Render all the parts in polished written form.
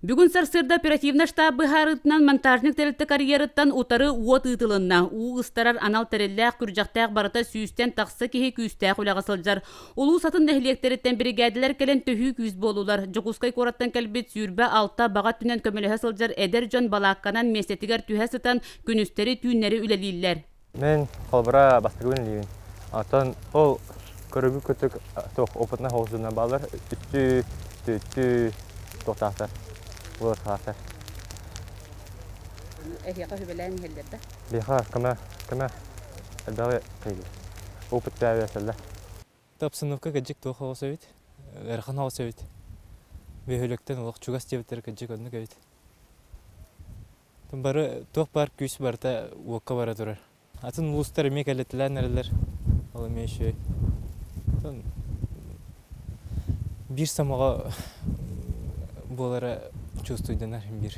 Бүгін сарсырда оперативна штаб баһаарытынан монтажник тәрелті карьерыттан утары ыытылынна. У ыстарар анал тәрелләк күржақтақ барыта сүйістен тақсы кеге күйістәқ үлағасылжар. Улу сатын нәхилектереттен бригадилер кәлен төхі күйіз болулар. Жықускай кораттан кәлбет сүйірбә алта бағат түнен көмілігі сылжар әдер жон балаққанан месетігер түйә сытан күністері түйіннері үлелейлер. Мен қалбыра бастырғын лейін. Атын ол көрігі көтік опытна хоғызына балар үтті тоқтақтар. Olur hasar. Ehyaqa hübelen hellerde. Bihar kama elbağı kıydı. Opet davasalla. Tapsınıfka gıcık toğ olsa bit. Erxan olsa bit. Behölükten olaq çugas cebetler gıcık onu gıbit. Bari toğ par küs barda uaqqa bara durar. Atın uluslar emek elletiler nereler. Olamay şey. Bir samağa bolara чувствуйденар бир.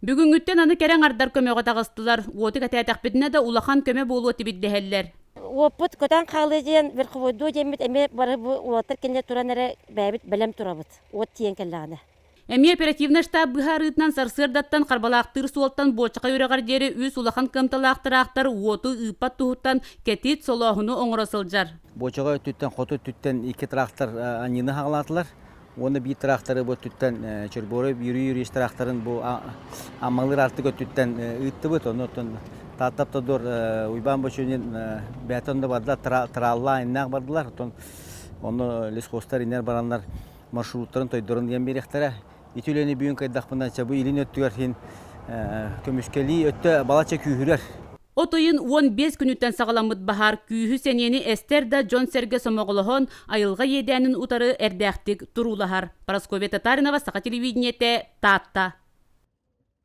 Бүгүн үттен аны керен ардар көмөгө тагыстылар. Уоты катаятакбитине да улахан көмө болуы тибиддехеллер. Опыт көтан калыден верховойду демит эме бары бу уотыр кенде туранары бәбит белем турабыт. От тиен келланы. Эми оперативна штаб баһаарытынан сарсырдаттан карбалаактыр суолтан бочка үрөгөр жери үс улахан кымталаактырактар уоту ыпат тухуттан кетит солоохуну оңоросылжар. Бочага түттен хоту түттен 2 трактор анины хагалатылар. Оны bir traktörü bu tütten çırboru yürü traktörün bu amalır artık o tütten ıttı bu onu tatap da dur uyban başının betonda vardı tralla innak vardılar onu liskostar iner baranlar marşrutların toydurun diyen bir ihtara itüleni büyük kaydak bundan çabu ilin öttüyor hin kömüskeli öttü balaça kühürer. Отойын 15 күнүттен сағаламыт баһаар күйі сенені Эстер да Джон Серге сомоғылығын айылға едәнін утары әрдәқтік тұрулахар. Парасковия Татаринова, Сақа телевидениете, Татта.